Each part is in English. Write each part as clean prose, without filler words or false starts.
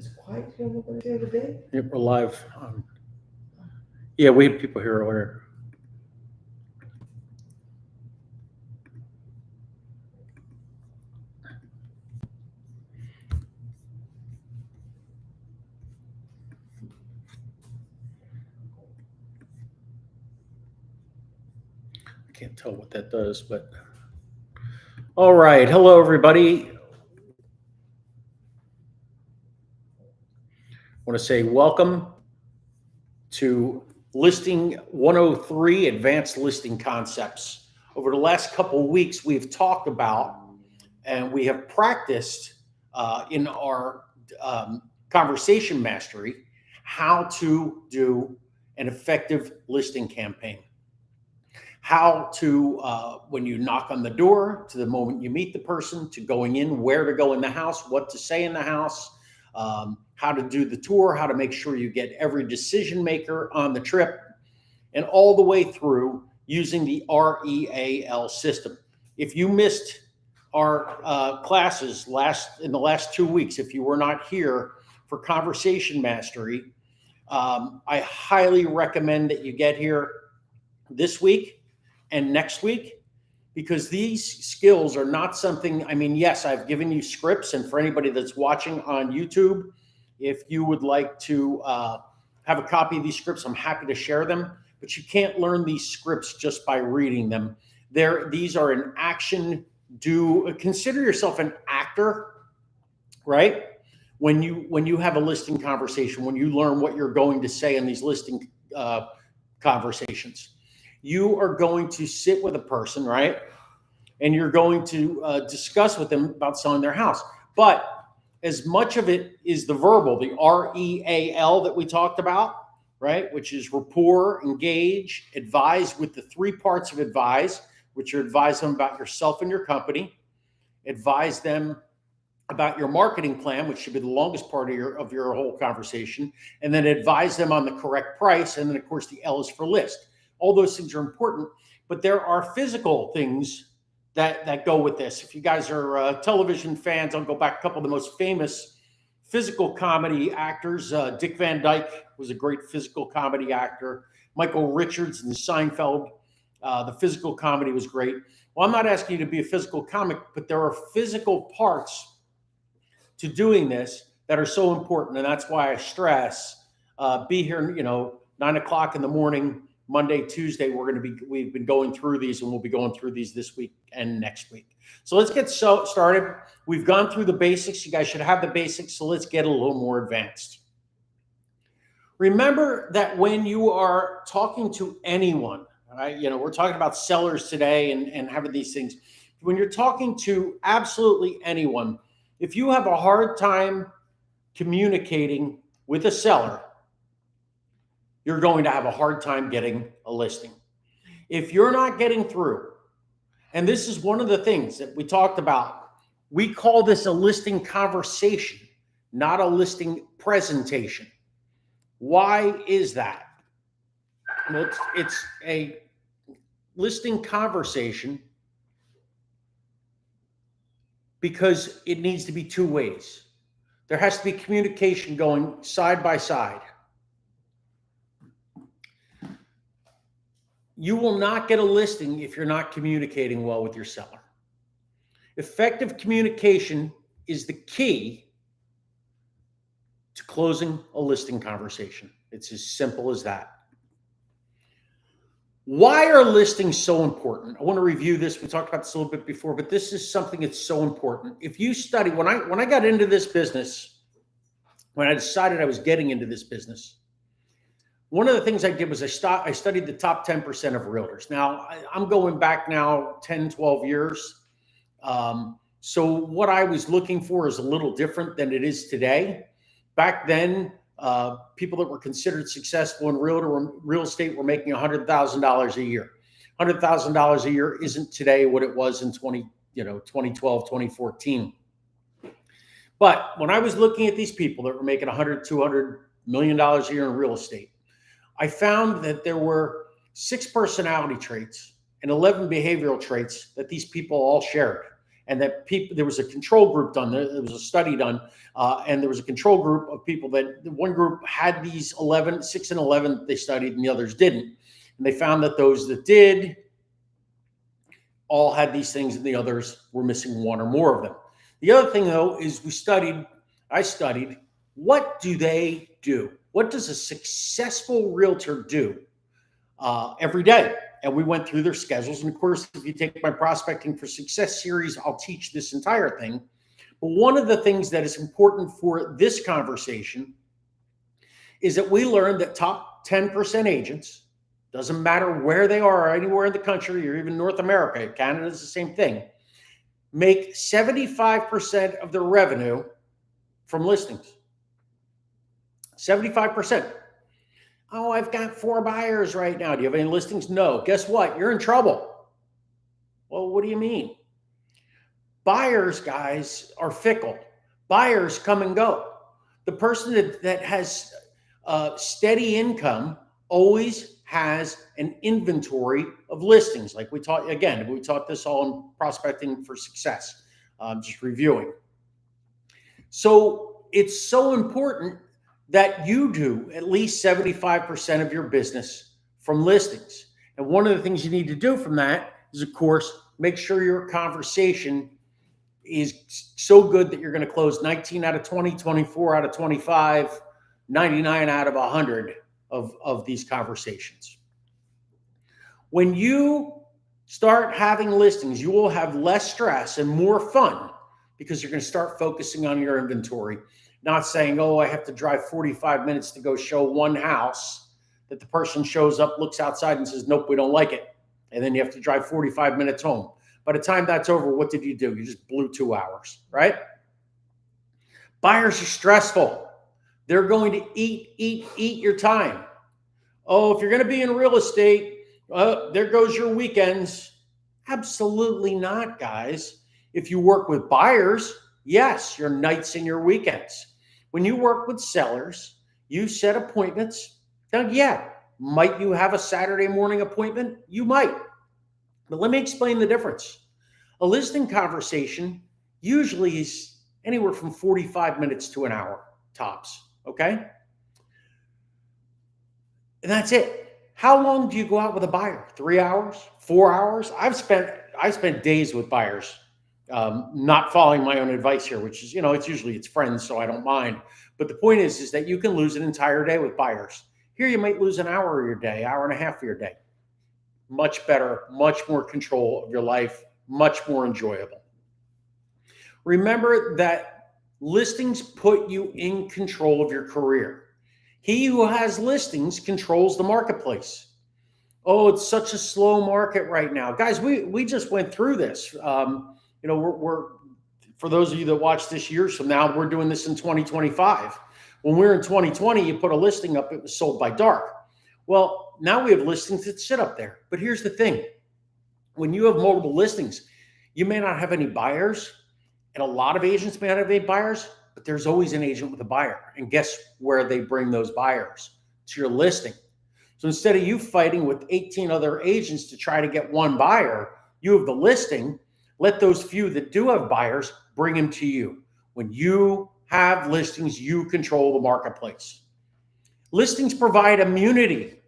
It's quiet here over there today. Yep, we're live. Yeah, we had people here earlier. I can't tell what that does, but all right. Hello, everybody. I want to say welcome to Listing 103 Advanced Listing Concepts. Over the last couple of weeks, we've talked about and we have practiced in our conversation mastery how to do an effective listing campaign. How to, when you knock on the door, to the moment you meet the person, to going in, where to go in the house, what to say in the house, how to do the tour, how to make sure you get every decision maker on the trip, and all the way through using the REAL system. If you missed our classes in the last 2 weeks, if you were not here for conversation mastery, I highly recommend that you get here this week and next week, because these skills are not something, I mean, yes, I've given you scripts, and for anybody that's watching on YouTube, if you would like to have a copy of these scripts, I'm happy to share them, but you can't learn these scripts just by reading them. These are an action. Consider yourself an actor, right? When you have a listing conversation, when you learn what you're going to say in these listing conversations, you are going to sit with a person, right? And you're going to discuss with them about selling their house. But as much of it is the verbal, the REAL that we talked about, right? Which is rapport, engage, advise, with the 3 parts of advise, which are advise them about yourself and your company, advise them about your marketing plan, which should be the longest part of your whole conversation, and then advise them on the correct price. And then, of course, the L is for list. All those things are important, but there are physical things that go with this. If you guys are television fans, I'll go back a couple of the most famous physical comedy actors. Dick Van Dyke was a great physical comedy actor. Michael Richards in Seinfeld, the physical comedy was great. Well, I'm not asking you to be a physical comic, but there are physical parts to doing this that are so important, and that's why I stress be here, 9 o'clock in the morning, Monday, Tuesday. We've been going through these, and we'll be going through these this week and next week. So let's get started. We've gone through the basics. You guys should have the basics. So let's get a little more advanced. Remember that when you are talking to anyone, right? We're talking about sellers today and having these things. When you're talking to absolutely anyone, if you have a hard time communicating with a seller, you're going to have a hard time getting a listing. If you're not getting through, and this is one of the things that we talked about, we call this a listing conversation, not a listing presentation. Why is that? Well, it's a listing conversation because it needs to be 2 ways. There has to be communication going side by side. You will not get a listing if you're not communicating well with your seller. Effective communication is the key to closing a listing conversation. It's as simple as that. Why are listings so important? I want to review this. We talked about this a little bit before, but this is something that's so important. If you study, when I got into this business, when I decided I was getting into this business, one of the things I did was I studied the top 10% of realtors. Now, I'm going back now 10, 12 years. So what I was looking for is a little different than it is today. Back then, people that were considered successful in real estate were making $100,000 a year. $100,000 a year isn't today what it was in 2012, 2014. But when I was looking at these people that were making $100, $200 million a year in real estate, I found that there were 6 personality traits and 11 behavioral traits that these people all shared. and that people, there was a control group done, there was a study done, and there was a control group of people that one group had these 6 and 11 they studied, and the others didn't. And they found that those that did all had these things, and the others were missing one or more of them. The other thing, though, is I studied, what do they do? What does a successful realtor do every day? And we went through their schedules. And of course, if you take my Prospecting for Success series, I'll teach this entire thing. But one of the things that is important for this conversation is that we learned that top 10% agents, doesn't matter where they are, anywhere in the country, or even North America, Canada is the same thing, make 75% of their revenue from listings. 75%. Oh, I've got 4 buyers right now. Do you have any listings? No. Guess what? You're in trouble. Well, what do you mean? Buyers, guys, are fickle. Buyers come and go. The person that has steady income always has an inventory of listings. Like we taught this all in Prospecting for Success. Just reviewing. So it's so important that you do at least 75% of your business from listings. And one of the things you need to do from that is, of course, make sure your conversation is so good that you're going to close 19 out of 20, 24 out of 25, 99 out of 100 of these conversations. When you start having listings, you will have less stress and more fun because you're going to start focusing on your inventory. Not saying, oh, I have to drive 45 minutes to go show one house that the person shows up, looks outside and says, nope, we don't like it. And then you have to drive 45 minutes home. By the time that's over, what did you do? You just blew 2 hours, right? Buyers are stressful. They're going to eat your time. Oh, if you're going to be in real estate, there goes your weekends. Absolutely not, guys. If you work with buyers, yes, your nights and your weekends. When you work with sellers, you set appointments. Now, yeah, might you have a Saturday morning appointment? You might. But let me explain the difference. A listing conversation usually is anywhere from 45 minutes to an hour tops, okay? And that's it. How long do you go out with a buyer? 3 hours? 4 hours? I spent days with buyers. Not following my own advice here, which is, it's friends, so I don't mind. But the point is that you can lose an entire day with buyers. Here, you might lose an hour of your day, hour and a half of your day. Much better, much more control of your life, much more enjoyable. Remember that listings put you in control of your career. He who has listings controls the marketplace. Oh, it's such a slow market right now. Guys, we just went through this. We're for those of you that watch this years from now, we're doing this in 2025. When we're in 2020, you put a listing up, it was sold by dark. Well, now we have listings that sit up there. But here's the thing. When you have multiple listings, you may not have any buyers, and a lot of agents may not have any buyers, but there's always an agent with a buyer. And guess where they bring those buyers? To your listing. So instead of you fighting with 18 other agents to try to get one buyer, you have the listing. Let those few that do have buyers bring them to you. When you have listings, you control the marketplace. Listings provide immunity.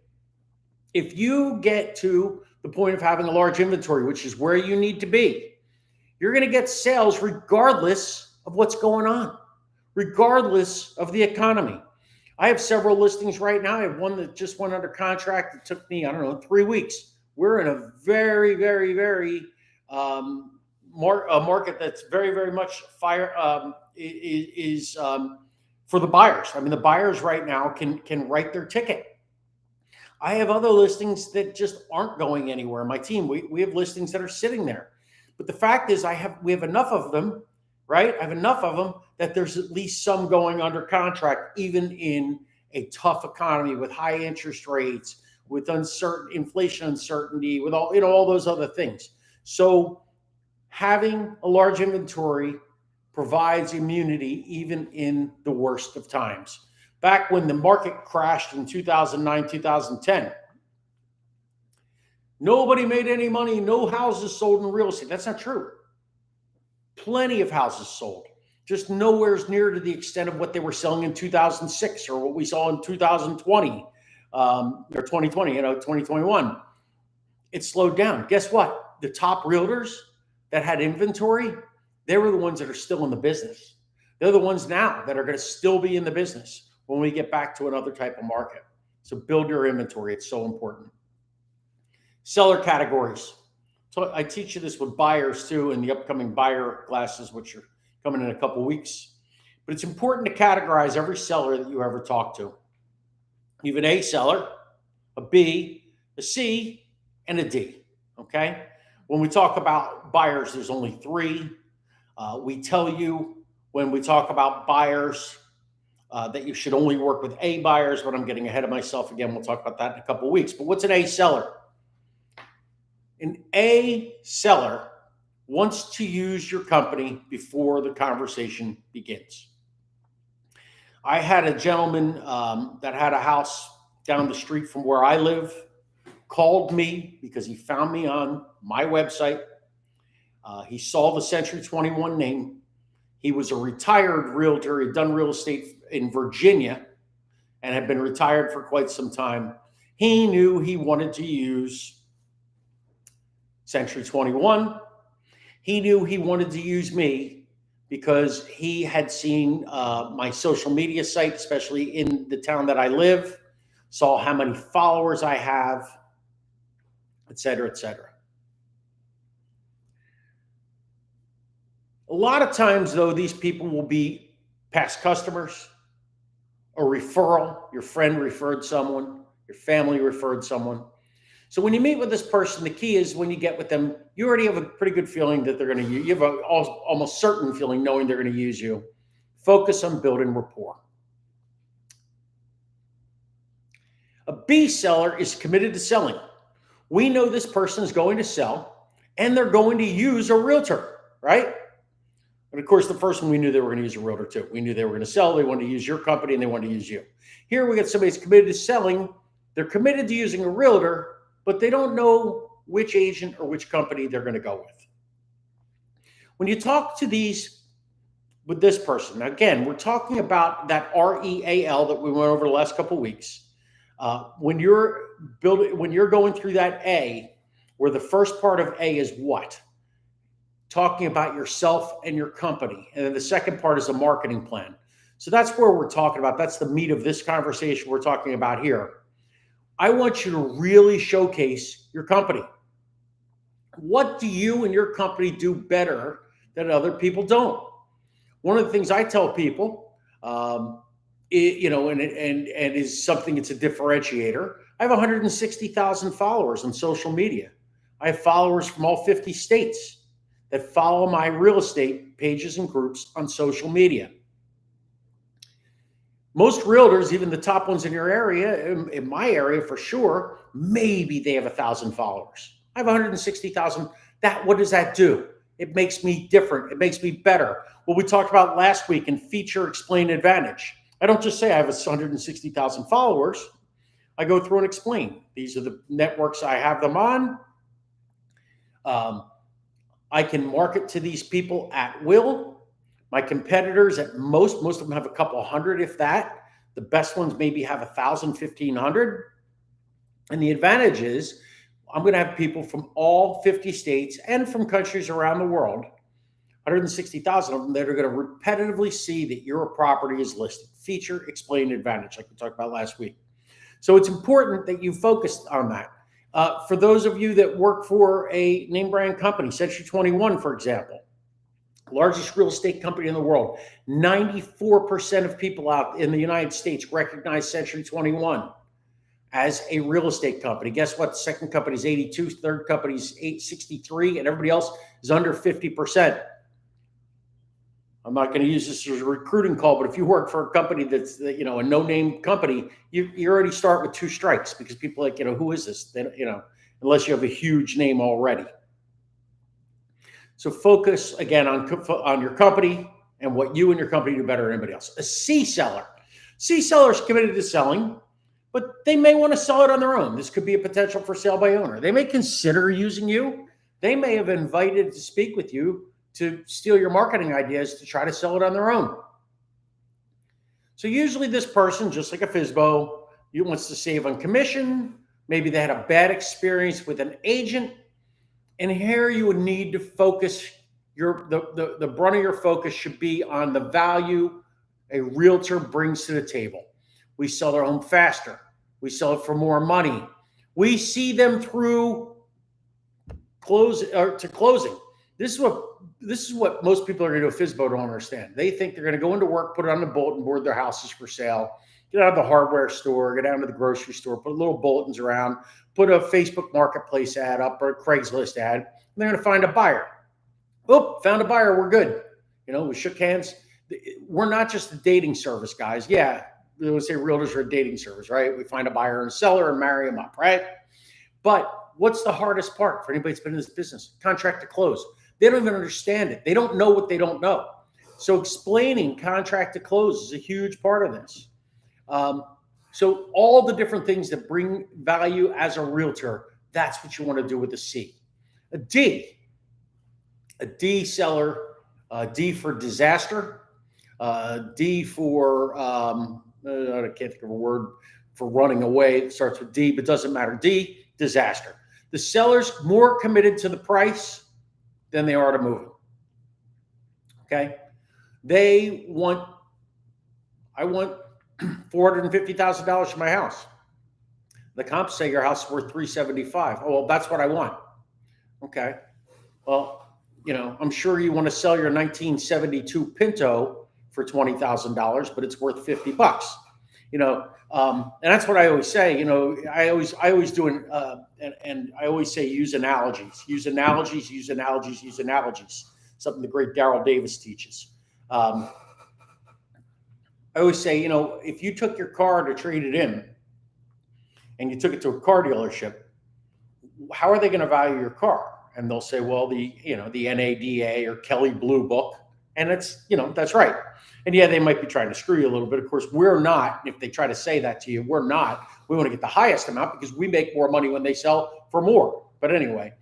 If you get to the point of having a large inventory, which is where you need to be, you're going to get sales regardless of what's going on, regardless of the economy. I have several listings right now. I have one that just went under contract. It took me, 3 weeks. We're in a very, very, very market that's very, very much for the buyers. I mean, the buyers right now can write their ticket. I have other listings that just aren't going anywhere. My team, we have listings that are sitting there. But the fact is we have enough of them, right? I have enough of them that there's at least some going under contract, even in a tough economy with high interest rates, with inflation uncertainty, with all those other things. So having a large inventory provides immunity even in the worst of times. Back when the market crashed in 2009, 2010, nobody made any money, no houses sold in real estate. That's not true. plenty of houses sold, just nowhere near to the extent of what they were selling in 2006 or what we saw in 2020 or 2020, 2021. It slowed down. Guess what? The top realtors that had inventory, they were the ones that are still in the business. They're the ones now that are going to still be in the business when we get back to another type of market. So build your inventory. It's so important. Seller categories. So I teach you this with buyers too in the upcoming buyer classes, which are coming in a couple of weeks. But it's important to categorize every seller that you ever talk to. You have an A seller, a B, a C, and a D. Okay? When we talk about buyers, there's only three. We tell you when we talk about buyers that you should only work with A buyers, but I'm getting ahead of myself again. We'll talk about that in a couple of weeks. But what's an A seller? An A seller wants to use your company before the conversation begins. I had a gentleman that had a house down the street from where I live, called me because he found me on my website. He saw the Century 21 name. He was a retired realtor. He'd done real estate in Virginia and had been retired for quite some time. He knew he wanted to use Century 21. He knew he wanted to use me because he had seen my social media site, especially in the town that I live, saw how many followers I have, et cetera, et cetera. A lot of times, though, these people will be past customers, a referral. Your friend referred someone, your family referred someone. So when you meet with this person, the key is when you get with them, you already have a pretty good feeling that they're going to use you. You have an almost certain feeling knowing they're going to use you. Focus on building rapport. A B seller is committed to selling. We know this person is going to sell and they're going to use a realtor, right? And of course, the first one we knew they were going to use a realtor too. We knew they were going to sell. They wanted to use your company and they wanted to use you. Here we got somebody who's committed to selling. They're committed to using a realtor, but they don't know which agent or which company they're going to go with. When you talk to these with this person, again, we're talking about that REAL that we went over the last couple of weeks. When you're going through that A, where the first part of A is what? Talking about yourself and your company. And then the second part is a marketing plan. So that's where we're talking about. That's the meat of this conversation we're talking about here. I want you to really showcase your company. What do you and your company do better that other people don't? One of the things I tell people, and is something that's a differentiator. I have 160,000 followers on social media. I have followers from all 50 states that follow my real estate pages and groups on social media. Most realtors, even the top ones in your area, in my area for sure, maybe they have 1,000 followers. I have 160,000. What does that do? It makes me different. It makes me better. What we talked about last week in feature, explain, advantage. I don't just say I have 160,000 followers. I go through and explain. These are the networks I have them on. I can market to these people at will. My competitors at most of them have a couple hundred, if that. The best ones maybe have 1,000, 1,500. And the advantage is I'm going to have people from all 50 states and from countries around the world, 160,000 of them, that are going to repetitively see that your property is listed. Feature, explain, advantage, like we talked about last week. So it's important that you focus on that. For those of you that work for a name brand company, Century 21, for example, largest real estate company in the world, 94% of people out in the United States recognize Century 21 as a real estate company. Guess what? The second company is 82, third company is 863, and everybody else is under 50%. I'm not going to use this as a recruiting call, but if you work for a company that's, a no-name company, you already start with two strikes because people are like, who is this? They, unless you have a huge name already. So focus again on your company and what you and your company do better than anybody else. A C seller. C seller is committed to selling, but they may want to sell it on their own. This could be a potential for sale by owner. They may consider using you. They may have invited to speak with you to steal your marketing ideas to try to sell it on their own. So usually this person, just like a FSBO, wants to save on commission. Maybe they had a bad experience with an agent. And here you would need to focus the brunt of your focus should be on the value a realtor brings to the table. We sell their home faster. We sell it for more money. We see them through to closing. This is what most people are going to do. A FSBO don't understand. They think they're going to go into work, put it on the bulletin board, their house is for sale. Get out of the hardware store, get down to the grocery store, put little bulletins around, put a Facebook Marketplace ad up or a Craigslist ad, and they're going to find a buyer. Oh, found a buyer. We're good. We shook hands. We're not just a dating service, guys. Yeah, they would say realtors are a dating service, right? We find a buyer and a seller and marry them up, right? But what's the hardest part for anybody that's been in this business? Contract to close. They don't even understand it. They don't know what they don't know. So explaining contract to close is a huge part of this. So all the different things that bring value as a realtor, that's what you want to do with a C. A D seller, D for disaster, D for, I can't think of a word for running away. It starts with D, but doesn't matter. D, disaster. The seller's more committed to the price than they are to moving. Okay. I want $450,000 for my house. The comps say your house is worth $375,000. Oh, well, that's what I want. Okay. Well, I'm sure you want to sell your 1972 Pinto for $20,000, but it's worth $50. And that's what I always say. I always do and I always say use analogies. Use analogies. Something the great Darrell Davis teaches. I always say, if you took your car to trade it in and you took it to a car dealership, how are they going to value your car? And they'll say, well, the NADA or Kelley Blue Book. And that's right. And yeah, they might be trying to screw you a little bit. Of course, we're not. If they try to say that to you, we're not. We want to get the highest amount because we make more money when they sell for more. But anyway,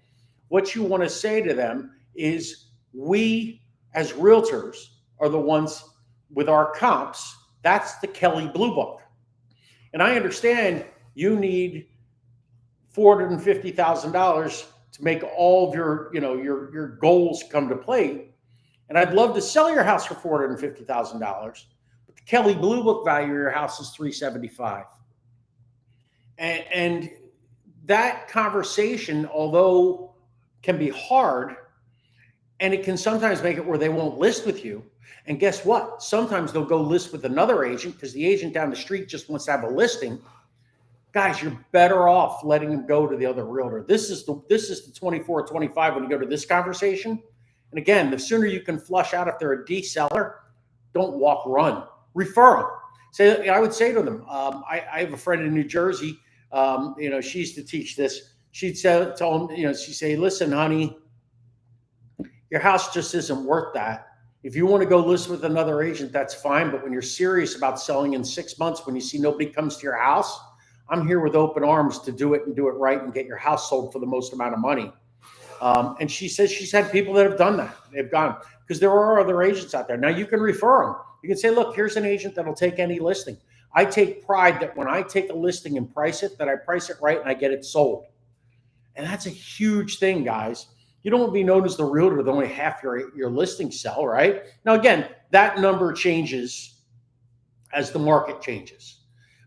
what you want to say to them is we as realtors are the ones with our comps. That's the Kelley Blue Book. And I understand you need $450,000 to make all of your goals come to play. And I'd love to sell your house for $450,000, but the Kelley Blue Book value of your house is $375,000. And that conversation, although can be hard, and it can sometimes make it where they won't list with you. And guess what? Sometimes they'll go list with another agent because the agent down the street just wants to have a listing. Guys, you're better off letting them go to the other realtor. This is the 24 or 25 when you go to this conversation. And again, the sooner you can flush out if they're a D seller, don't walk, run. Refer them. I would say to them, I have a friend in New Jersey. She used to teach this. She'd tell them, she'd say, listen, honey, your house just isn't worth that. If you want to go list with another agent, that's fine. But when you're serious about selling in 6 months, when you see nobody comes to your house, I'm here with open arms to do it and do it right and get your house sold for the most amount of money. And she says she's had people that have done that. They've gone because there are other agents out there. Now you can refer them. You can say, look, here's an agent that'll take any listing. I take pride that when I take a listing and price it, that I price it right and I get it sold. And that's a huge thing, guys. You don't want to be known as the realtor that only half your listings sell, right? Now, again, that number changes as the market changes.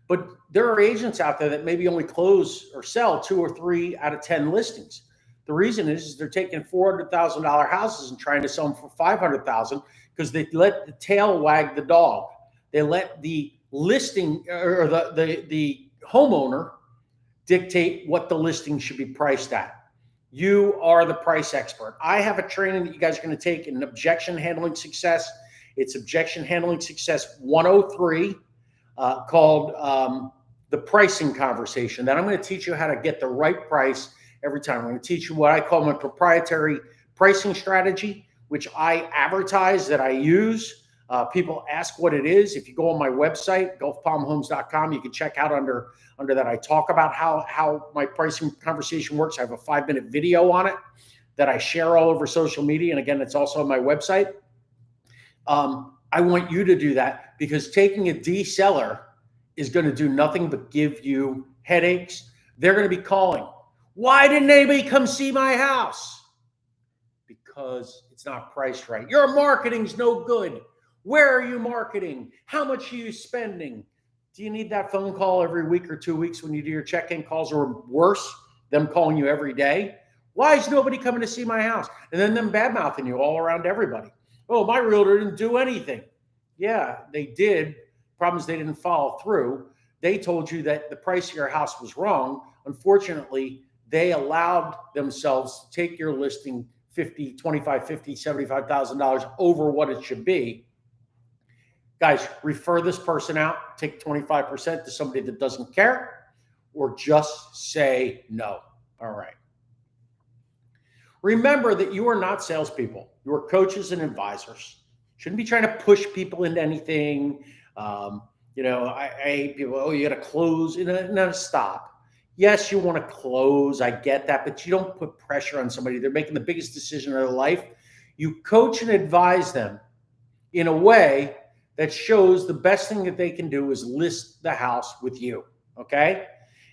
But there are agents out there that maybe only close or sell 2 or 3 out of 10 listings. The reason is they're taking $400,000 houses and trying to sell them for $500,000 because they let the tail wag the dog. They let the listing or the homeowner dictate what the listing should be priced at. You are the price expert. I have a training that you guys are going to take in objection handling success. It's Objection Handling Success 103 called the Pricing Conversation. That I'm going to teach you how to get the right price every time. I'm going to teach you what I call my proprietary pricing strategy, which I advertise that I use. People ask what it is. If you go on my website, gulfpalmhomes.com, you can check out under that. I talk about how my pricing conversation works. I have a 5-minute video on it that I share all over social media. And again, it's also on my website. I want you to do that, because taking a D seller is going to do nothing but give you headaches. They're going to be calling. Why didn't anybody come see my house? Because it's not priced right. Your marketing's no good. Where are you marketing? How much are you spending? Do you need that phone call every week or 2 weeks when you do your check-in calls, or worse, them calling you every day? Why is nobody coming to see my house? And then them bad-mouthing you all around everybody. Oh, my realtor didn't do anything. Yeah, they did. Problem is they didn't follow through. They told you that the price of your house was wrong. Unfortunately, they allowed themselves to take your listing $50,000, $25,000, $50,000, $75,000 over what it should be. Guys, refer this person out, take 25% to somebody that doesn't care, or just say no. All right. Remember that you are not salespeople. You are coaches and advisors. Shouldn't be trying to push people into anything. I hate people, oh, you got to close. No, stop. Yes, you want to close. I get that, but you don't put pressure on somebody. They're making the biggest decision of their life. You coach and advise them in a way that shows the best thing that they can do is list the house with you. Okay.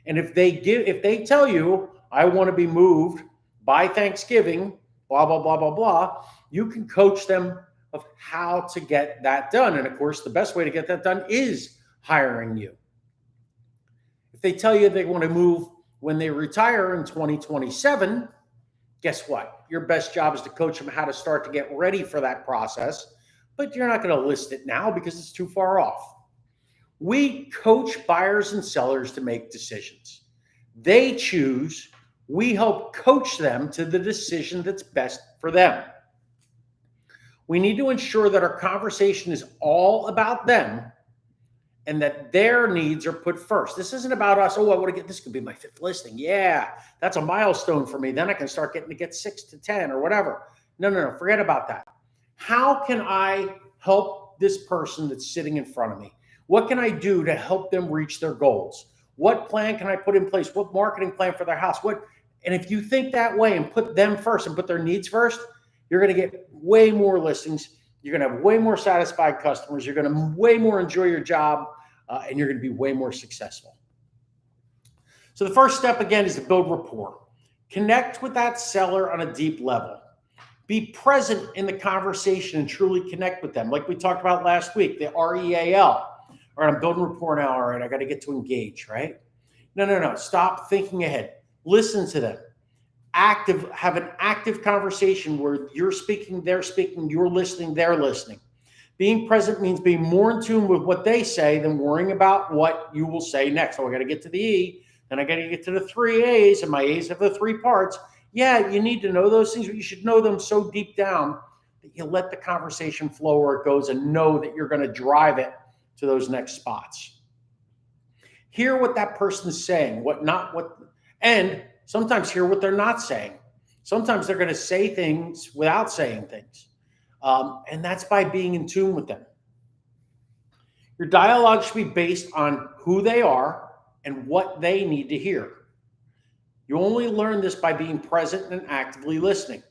And if they tell you, I want to be moved by Thanksgiving, blah, blah, blah, blah, blah, you can coach them of how to get that done. And of course, the best way to get that done is hiring you. If they tell you they want to move when they retire in 2027, guess what? Your best job is to coach them how to start to get ready for that process, but you're not going to list it now because it's too far off. We coach buyers and sellers to make decisions. They choose. We help coach them to the decision that's best for them. We need to ensure that our conversation is all about them and that their needs are put first. This isn't about us. Oh, I want to get, this could be my 5th listing. Yeah, that's a milestone for me. Then I can start getting to get 6 to 10 or whatever. No, forget about that. How can I help this person that's sitting in front of me? What can I do to help them reach their goals? What plan can I put in place? What marketing plan for their house? And if you think that way and put them first and put their needs first, you're going to get way more listings. You're going to have way more satisfied customers. You're going to way more enjoy your job, and you're going to be way more successful. So the first step, again, is to build rapport. Connect with that seller on a deep level. Be present in the conversation and truly connect with them. Like we talked about last week, the REAL. All right, I'm building rapport now. All right, I got to get to engage, right? No. Stop thinking ahead. Listen to them. Have an active conversation where you're speaking, they're speaking, you're listening, they're listening. Being present means being more in tune with what they say than worrying about what you will say next. Oh, I got to get to the E, then I got to get to the 3 A's, and my A's have the 3 parts. Yeah, you need to know those things, but you should know them so deep down that you let the conversation flow where it goes and know that you're going to drive it to those next spots. Hear what that person's saying, and sometimes hear what they're not saying. Sometimes they're going to say things without saying things. And that's by being in tune with them. Your dialogue should be based on who they are and what they need to hear. You only learn this by being present and actively listening.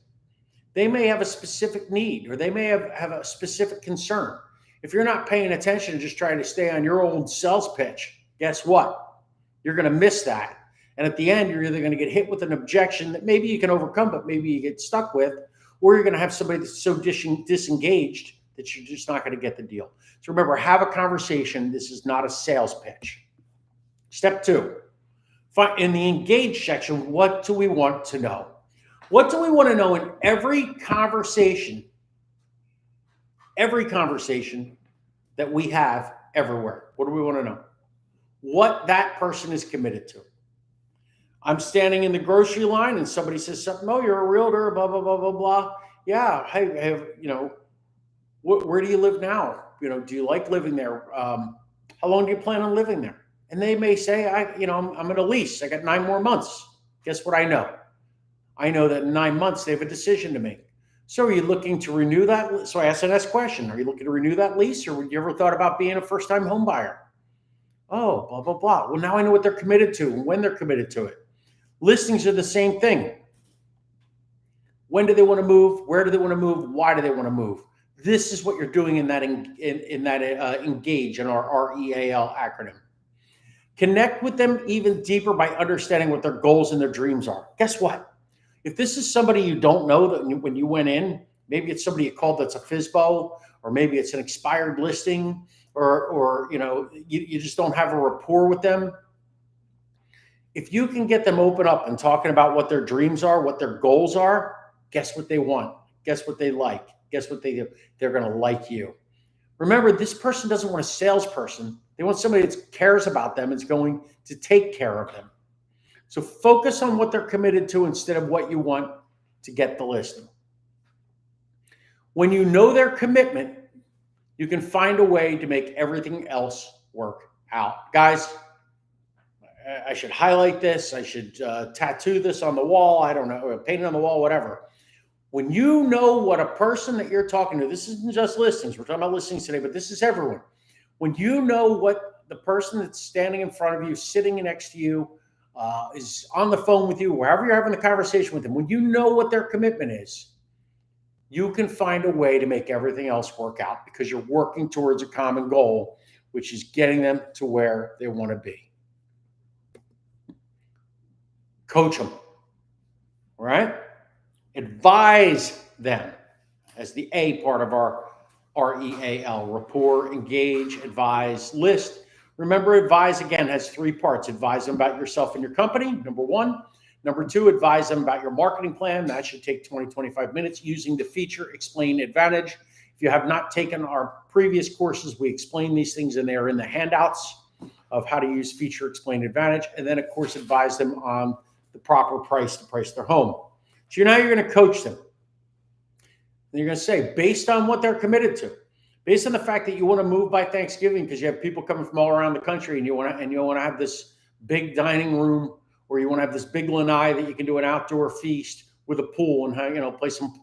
They may have a specific need, or they may have a specific concern. If you're not paying attention and just trying to stay on your old sales pitch, guess what? You're going to miss that. And at the end, you're either going to get hit with an objection that maybe you can overcome, but maybe you get stuck with, or you're going to have somebody that's so disengaged that you're just not going to get the deal. So remember, have a conversation. This is not a sales pitch. Step 2, in the engage section, what do we want to know? What do we want to know in every conversation that we have everywhere? What do we want to know? What that person is committed to. I'm standing in the grocery line and somebody says something, oh, you're a realtor, blah, blah, blah, blah, blah. Yeah, hey, where do you live now? Do you like living there? How long do you plan on living there? And they may say, I'm in a lease. I got 9 more months. Guess what I know? I know that in 9 months they have a decision to make. So are you looking to renew that? So I asked the next question. Are you looking to renew that lease, or you ever thought about being a first-time home buyer? Oh, blah, blah, blah. Well, now I know what they're committed to and when they're committed to it. Listings are the same thing. When do they want to move? Where do they want to move? Why do they want to move? This is what you're doing in that engage, in our REAL acronym. Connect with them even deeper by understanding what their goals and their dreams are. Guess what? If this is somebody you don't know, that when you went in, maybe it's somebody you called that's a FISBO, or maybe it's an expired listing, or you just don't have a rapport with them. If you can get them open up and talking about what their dreams are, what their goals are, guess what they want? Guess what they like? Guess what they do? They're going to like you. Remember, this person doesn't want a salesperson. They want somebody that cares about them and is going to take care of them. So focus on what they're committed to instead of what you want to get the listing. When you know their commitment, you can find a way to make everything else work out. Guys, I should highlight this. I should tattoo this on the wall. I don't know, paint it on the wall, whatever. When you know what a person that you're talking to, this isn't just listings. We're talking about listings today, but this is everyone. When you know what the person that's standing in front of you, sitting next to you, is on the phone with you, wherever you're having the conversation with them, when you know what their commitment is, you can find a way to make everything else work out because you're working towards a common goal, which is getting them to where they want to be. Coach them, all right? Advise them as the A part of our REAL, rapport, engage, advise, list. Remember, advise, again, has 3 parts. Advise them about yourself and your company, number 1. Number 2, advise them about your marketing plan. That should take 20, 25 minutes using the feature explain advantage. If you have not taken our previous courses, we explain these things and they are in the handouts of how to use feature explain advantage. And then, of course, advise them on the proper price to price their home. So now you're going to coach them. And you're going to say, based on what they're committed to, based on the fact that you want to move by Thanksgiving because you have people coming from all around the country and you want to have this big dining room, or you want to have this big lanai that you can do an outdoor feast with a pool and play some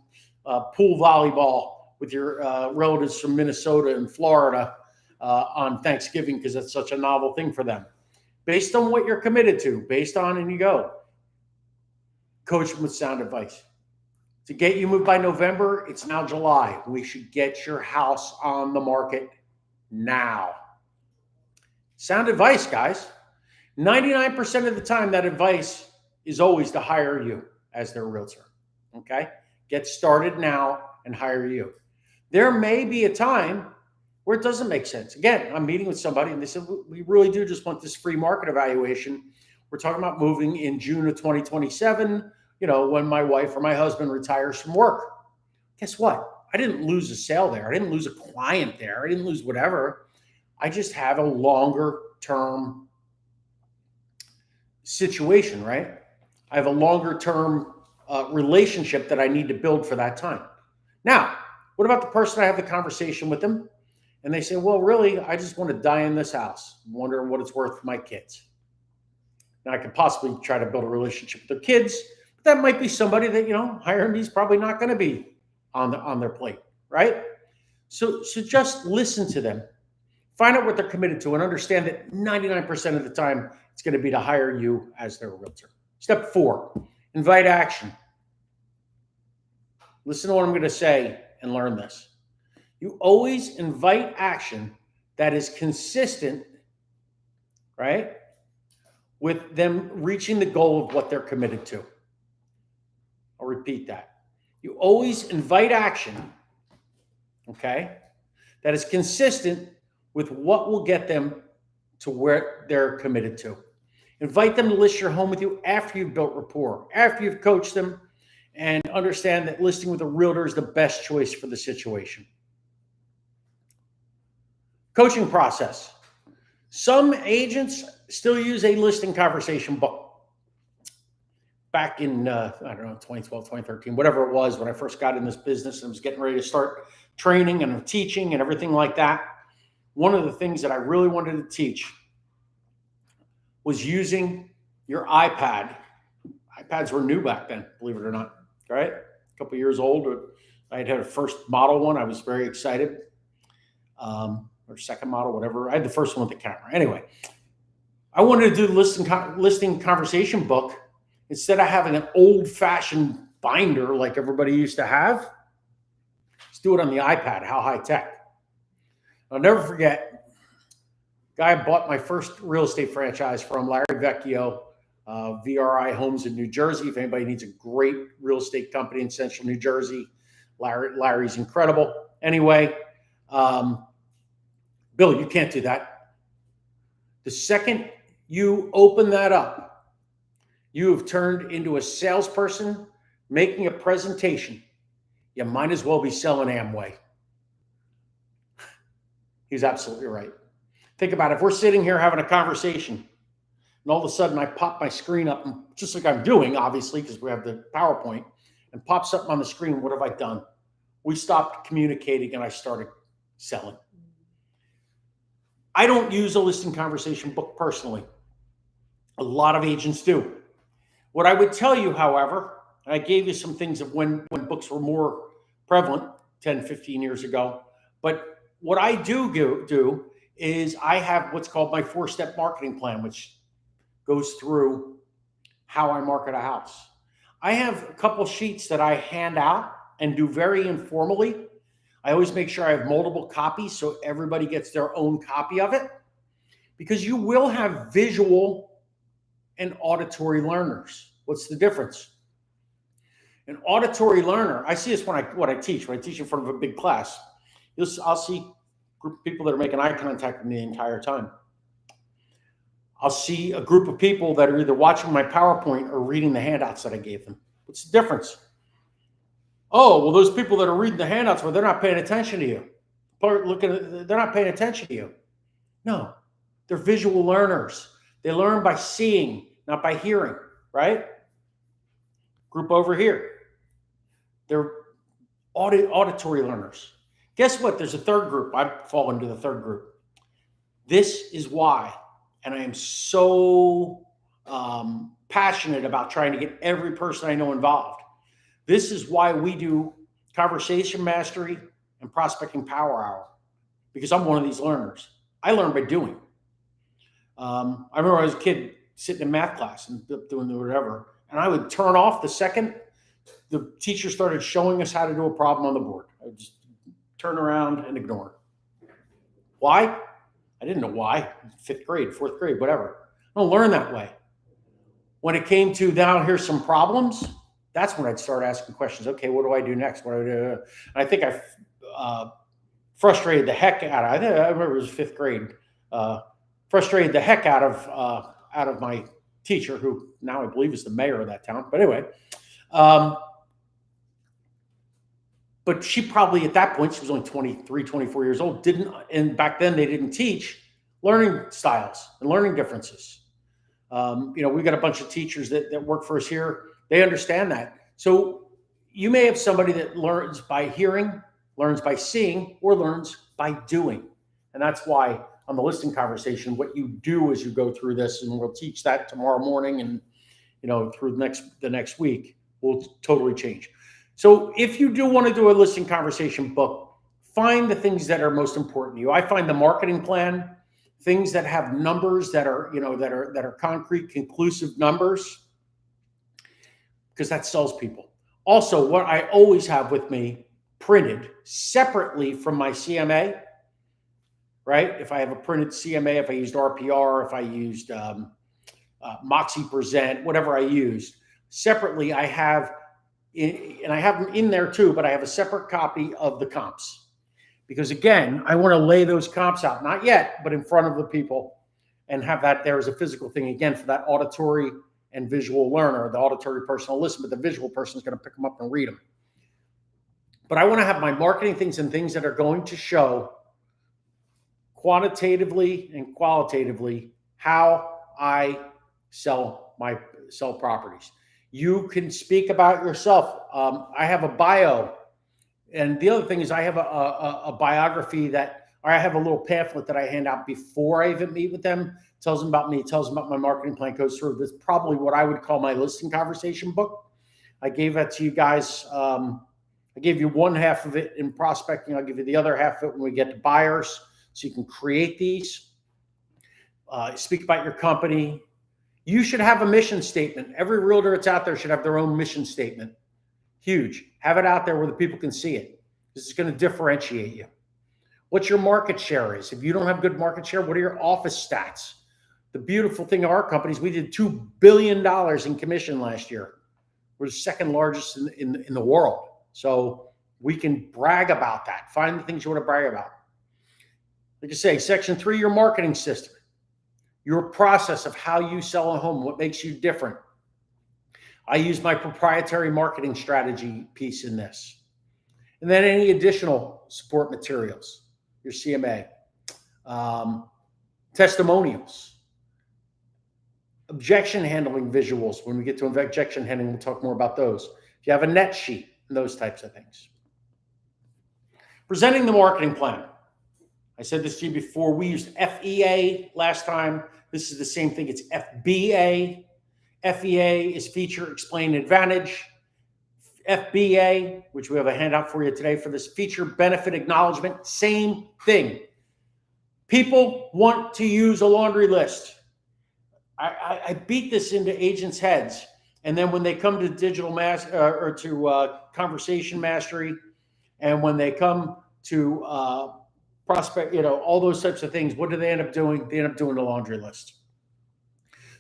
pool volleyball with your relatives from Minnesota and Florida on Thanksgiving because that's such a novel thing for them. Based on what you're committed to, and you go. Coach them with sound advice. To get you moved by November, it's now July. We should get your house on the market now. Sound advice, guys. 99% of the time, that advice is always to hire you as their realtor. Okay? Get started now and hire you. There may be a time where it doesn't make sense. Again, I'm meeting with somebody and they said, we really do just want this free market evaluation. We're talking about moving in June of 2027, when my wife or my husband retires from work. Guess what? I didn't lose a sale there. I didn't lose a client there. I didn't lose whatever. I just have a longer term situation, right? I have a longer term relationship that I need to build for that time. Now, what about the person I have the conversation with them and they say, well, really, I just want to die in this house. I'm wondering what it's worth for my kids. Now, I could possibly try to build a relationship with their kids, but that might be somebody that, hiring me is probably not going to be on their plate, right? So just listen to them. Find out what they're committed to and understand that 99% of the time, it's going to be to hire you as their realtor. Step 4, invite action. Listen to what I'm going to say and learn this. You always invite action that is consistent, right, with them reaching the goal of what they're committed to. I'll repeat that. You always invite action, okay, that is consistent with what will get them to where they're committed to. Invite them to list your home with you after you've built rapport, after you've coached them, and understand that listing with a realtor is the best choice for the situation. Coaching process. Some agents still use a listing conversation book. Back in, 2012, 2013, whatever it was, when I first got in this business and was getting ready to start training and teaching and everything like that, one of the things that I really wanted to teach was using your iPad. iPads were new back then, believe it or not, right? A couple years old. I had a first model one. I was very excited. Or second model, whatever. I had the first one with the camera. Anyway, I wanted to do the listing conversation book instead of having an old-fashioned binder like everybody used to have. Let's do it on the iPad. How high tech. I'll never forget, guy I bought my first real estate franchise from, Larry Vecchio, VRI Homes in New Jersey. If anybody needs a great real estate company in central New Jersey, Larry's incredible. Anyway, Bill, you can't do that. The second you open that up, you have turned into a salesperson making a presentation. You might as well be selling Amway. He's absolutely right. Think about it. If we're sitting here having a conversation and all of a sudden I pop my screen up, and just like I'm doing, obviously, because we have the PowerPoint, and pop something on the screen, what have I done? We stopped communicating and I started selling. I don't use a listing conversation book personally. A lot of agents do. What I would tell you, however, I gave you some things of when books were more prevalent 10, 15 years ago. But what I do is I have what's called my 4-step marketing plan, which goes through how I market a house. I have a couple sheets that I hand out and do very informally. I always make sure I have multiple copies so everybody gets their own copy of it, because you will have visual and auditory learners. What's the difference? An auditory learner, I see this when I teach in front of a big class. I'll see a group of people that are making eye contact with me the entire time. I'll see a group of people that are either watching my PowerPoint or reading the handouts that I gave them. What's the difference? Oh, well, those people that are reading the handouts, well, they're not paying attention to you. They're not paying attention to you. No, they're visual learners. They learn by seeing, not by hearing, right? Group over here, they're auditory learners. Guess what? There's a third group. I fall into the third group. This is why, and I am so passionate about trying to get every person I know involved. This is why we do conversation mastery and prospecting power hour, because I'm one of these learners. I learn by doing. I remember I was a kid sitting in math class and doing whatever, and I would turn off the second the teacher started showing us how to do a problem on the board. I would just turn around and ignore. Why? I didn't know why. 5th grade, 4th grade, whatever. I don't learn that way. When it came to now, here's some problems, that's when I'd start asking questions. Okay, what do I do next? What do I do? And I think I frustrated the heck out of, I remember it was 5th grade, frustrated the heck out of my teacher, who now I believe is the mayor of that town. But anyway, but she probably at that point, she was only 23, 24 years old, and back then they didn't teach learning styles and learning differences. We've got a bunch of teachers that work for us here. They understand that. So you may have somebody that learns by hearing, learns by seeing, or learns by doing. And that's why on the listing conversation, what you do as you go through this, and we'll teach that tomorrow morning and through the next week, will totally change. So if you do want to do a listing conversation book, find the things that are most important to you. I find the marketing plan, things that have numbers that are, that are concrete, conclusive numbers, because that sells people. Also, what I always have with me printed separately from my CMA, right? If I have a printed CMA, if I used RPR, if I used Moxie Present, whatever I used, separately I have, and I have them in there too, but I have a separate copy of the comps. Because again, I want to lay those comps out, not yet, but in front of the people, and have that there as a physical thing, again, for that auditory and visual learner. The auditory person will listen, but the visual person is going to pick them up and read them. But I want to have my marketing things and things that are going to show quantitatively and qualitatively how I sell properties. You can speak about yourself. I have a bio. And the other thing is I have a biography or I have a little pamphlet that I hand out before I even meet with them. Tells them about me, tells them about my marketing plan, goes through this, probably what I would call my listing conversation book. I gave that to you guys. I gave you one half of it in prospecting. I'll give you the other half of it when we get to buyers, so you can create these. Speak about your company. You should have a mission statement. Every realtor that's out there should have their own mission statement. Huge. Have it out there where the people can see it. This is going to differentiate you. What your market share is. If you don't have good market share, what are your office stats? The beautiful thing of our companies, we did $2 billion in commission last year. We're the second largest in the world. So we can brag about that. Find the things you want to brag about. Like I say, section 3, your marketing system, your process of how you sell a home, what makes you different. I use my proprietary marketing strategy piece in this. And then any additional support materials, your CMA, testimonials, objection handling visuals. When we get to objection handling, we'll talk more about those. If you have a net sheet and those types of things. Presenting the marketing plan. I said this to you before. We used FEA last time. This is the same thing. It's FBA. FEA is feature, explain, advantage. FBA, which we have a handout for you today for this, feature, benefit, acknowledgement, same thing. People want to use a laundry list. I beat this into agents' heads. And then when they come to digital or to conversation mastery, and when they come to prospect, all those types of things, what do they end up doing? They end up doing a laundry list.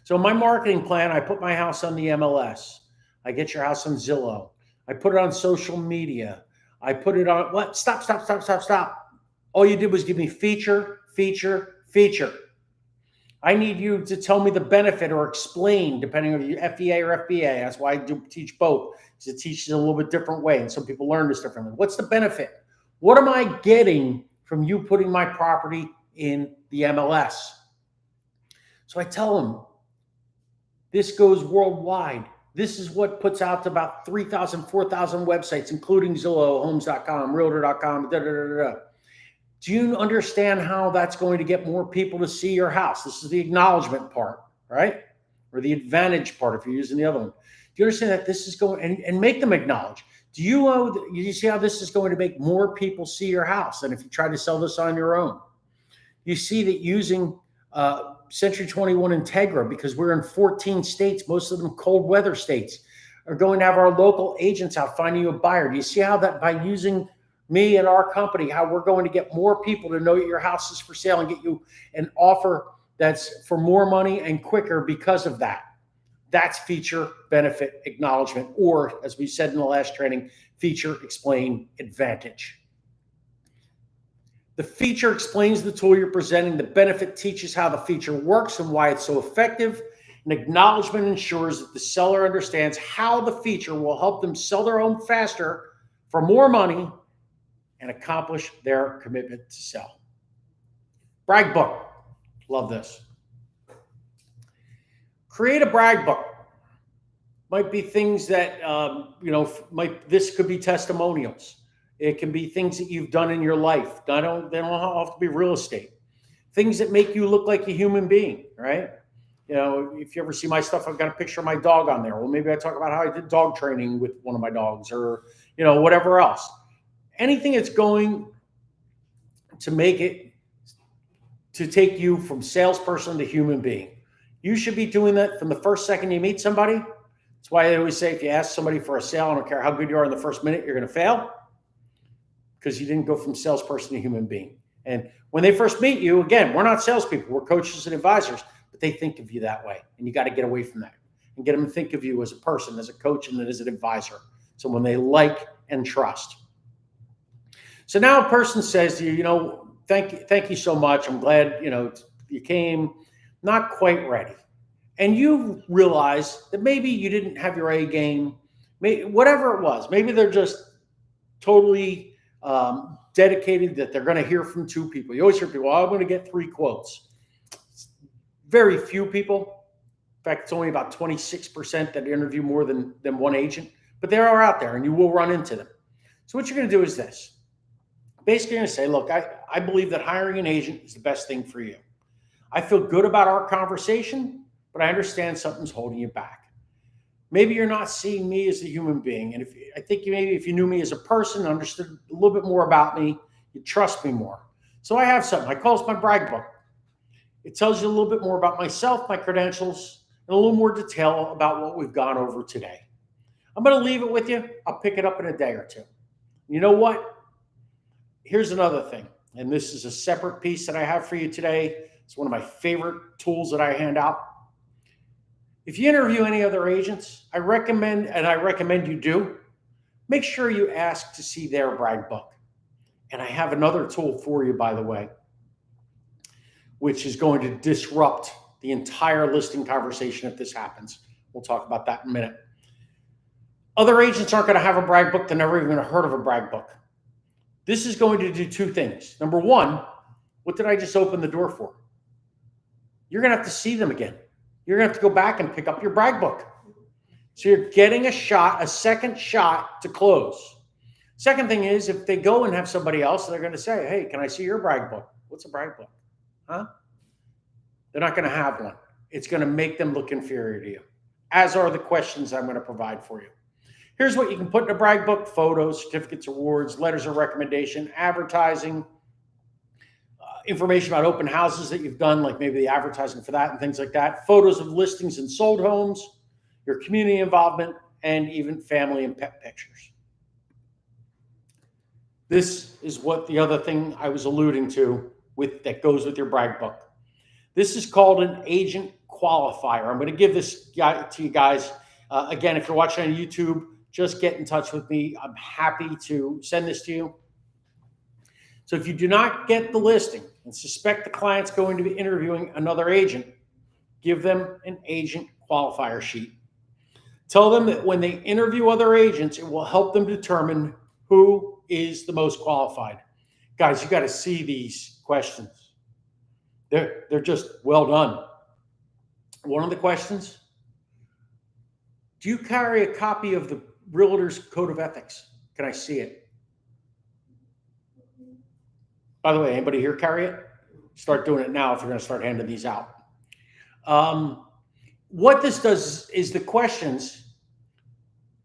So my marketing plan, I put my house on the MLS. I get your house on Zillow. I put it on social media. I put it on, what? Stop. All you did was give me feature. I need you to tell me the benefit or explain, depending on your FEA or FBA. That's why I do teach both, because it teaches a little bit different way, and some people learn this differently. What's the benefit? What am I getting from you putting my property in the MLS? So I tell them, this goes worldwide. This is what puts out to about 3,000, 4,000 websites, including Zillow, Homes.com, Realtor.com, Do you understand how that's going to get more people to see your house? This is the acknowledgement part, right? Or the advantage part if you're using the other one. Do you understand that this is going, and make them acknowledge? Do you see how this is going to make more people see your house than if you try to sell this on your own? You see that using Century 21 Integra, because we're in 14 states, most of them cold weather states, are going to have our local agents out finding you a buyer. Do you see how that by using me and our company, how we're going to get more people to know that your house is for sale and get you an offer that's for more money and quicker because of that? That's feature, benefit, acknowledgement, or as we said in the last training, feature, explain, advantage. The feature explains the tool you're presenting. The benefit teaches how the feature works and why it's so effective. And acknowledgement ensures that the seller understands how the feature will help them sell their home faster for more money and accomplish their commitment to sell. Brag book. Love this. Create a brag book. Might be things that, this could be testimonials. It can be things that you've done in your life. They don't have to be real estate. Things that make you look like a human being, right? If you ever see my stuff, I've got a picture of my dog on there. Well, maybe I talk about how I did dog training with one of my dogs or, whatever else. Anything that's going to make it, to take you from salesperson to human being. You should be doing that from the first second you meet somebody. That's why I always say if you ask somebody for a sale, I don't care how good you are in the first minute, you're going to fail because you didn't go from salesperson to human being. And when they first meet you, again, we're not salespeople, we're coaches and advisors, but they think of you that way. And you got to get away from that and get them to think of you as a person, as a coach, and then as an advisor. Someone they like and trust. So now a person says to you, thank you so much. I'm glad, you came, not quite ready. And you realize that maybe you didn't have your A game, whatever it was. Maybe they're just totally dedicated that they're going to hear from two people. You always hear people, I'm going to get 3 quotes. Very few people. In fact, it's only about 26% that interview more than one agent. But they are out there, and you will run into them. So what you're going to do is this. Basically, you're going to say, look, I believe that hiring an agent is the best thing for you. I feel good about our conversation, but I understand something's holding you back. Maybe you're not seeing me as a human being. And if you knew me as a person, understood a little bit more about me, you'd trust me more. So I have something. I call this my brag book. It tells you a little bit more about myself, my credentials, and a little more detail about what we've gone over today. I'm going to leave it with you. I'll pick it up in a day or two. You know what? Here's another thing, and this is a separate piece that I have for you today. It's one of my favorite tools that I hand out. If you interview any other agents, I recommend you do, make sure you ask to see their brag book. And I have another tool for you, by the way, which is going to disrupt the entire listing conversation if this happens. We'll talk about that in a minute. Other agents aren't going to have a brag book. They're never even going to heard of a brag book. This is going to do two things. Number one, what did I just open the door for? You're going to have to see them again. You're going to have to go back and pick up your brag book. So you're getting a second shot to close. Second thing is, if they go and have somebody else, they're going to say, hey, can I see your brag book? What's a brag book? Huh? They're not going to have one. It's going to make them look inferior to you, as are the questions I'm going to provide for you. Here's what you can put in a brag book: photos, certificates, awards, letters of recommendation, advertising, information about open houses that you've done, like maybe the advertising for that and things like that, photos of listings and sold homes, your community involvement, and even family and pet pictures. This is what the other thing I was alluding to that goes with your brag book. This is called an agent qualifier. I'm going to give this to you guys. Again, if you're watching on YouTube, just get in touch with me. I'm happy to send this to you. So if you do not get the listing and suspect the client's going to be interviewing another agent, give them an agent qualifier sheet. Tell them that when they interview other agents, it will help them determine who is the most qualified. Guys, you got to see these questions. They're just well done. One of the questions: do you carry a copy of the Realtor's Code of Ethics? Can I see it? By the way, anybody here carry it? Start doing it now if you're going to start handing these out. What this does is the questions.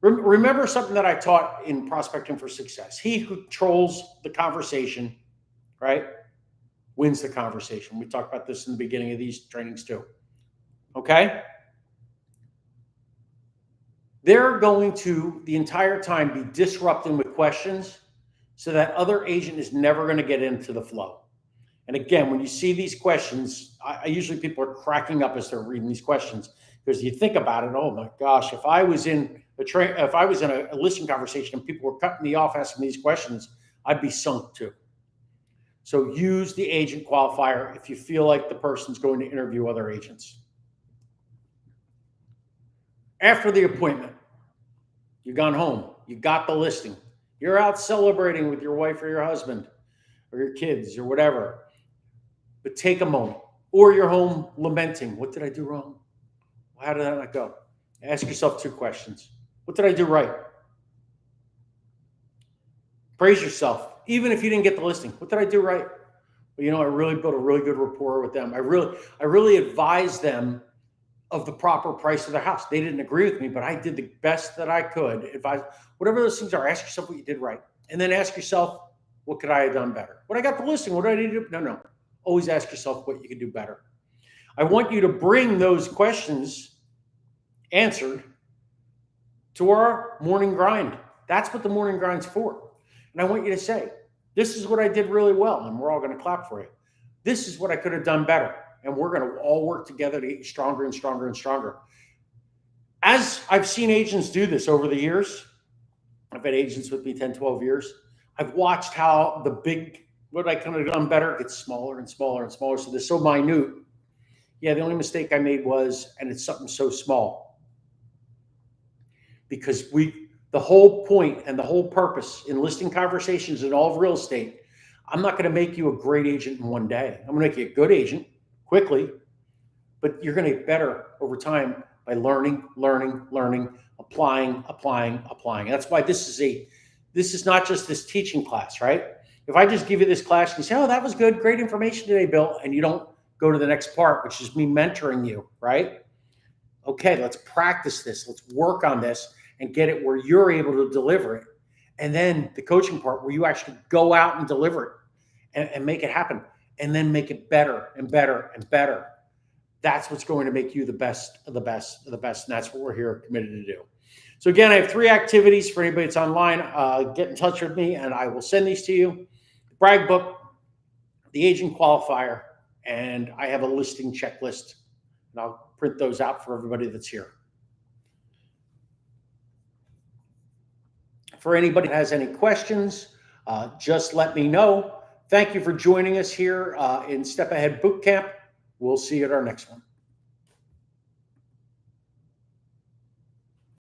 Remember something that I taught in Prospecting for Success. He who controls the conversation, right, wins the conversation. We talked about this in the beginning of these trainings too. Okay? They're going to, the entire time, be disrupting with questions so that other agent is never going to get into the flow. And again, when you see these questions, I usually people are cracking up as they're reading these questions, because you think about it, oh my gosh, if I was in a listing conversation and people were cutting me off asking these questions, I'd be sunk too. So use the agent qualifier if you feel like the person's going to interview other agents. After the appointment, you've gone home, you got the listing, you're out celebrating with your wife or your husband or your kids or whatever, but take a moment. Or you're home lamenting, what did I do wrong? How did that not go? Ask yourself two questions. What did I do right? Praise yourself. Even if you didn't get the listing, what did I do right? Well, I really built a really good rapport with them. I really advised them of the proper price of their house. They didn't agree with me, but I did the best that I could. Advise, whatever those things are, ask yourself what you did right. And then ask yourself, what could I have done better? When I got the listing, what did I need to do? No. Always ask yourself what you could do better. I want you to bring those questions answered to our morning grind. That's what the morning grind's for. And I want you to say, this is what I did really well, and we're all going to clap for you. This is what I could have done better, and we're going to all work together to get stronger and stronger and stronger. As I've seen agents do this over the years, I've had agents with me 10, 12 years. I've watched how what I could have done better gets smaller and smaller and smaller. So they're so minute. Yeah, the only mistake I made was, and it's something so small. Because the whole point and the whole purpose in listing conversations in all of real estate, I'm not going to make you a great agent in one day. I'm going to make you a good agent quickly, but you're going to get better over time by learning, applying. That's why this is not just this teaching class, right? If I just give you this class and you say, oh, that was good, great information today, Bill, and you don't go to the next part, which is me mentoring you, right? Okay, let's practice this. Let's work on this and get it where you're able to deliver it. And then the coaching part where you actually go out and deliver it and make it happen, and then make it better and better and better. That's what's going to make you the best of the best of the best. And that's what we're here committed to do. So So again, I have 3 activities for anybody that's online. Get in touch with me and I will send these to you. The brag book, the agent qualifier, and I have a listing checklist. And I'll print those out for everybody that's here. For anybody that has any questions, just let me know. Thank you for joining us here in Step Ahead Bootcamp. We'll see you at our next one.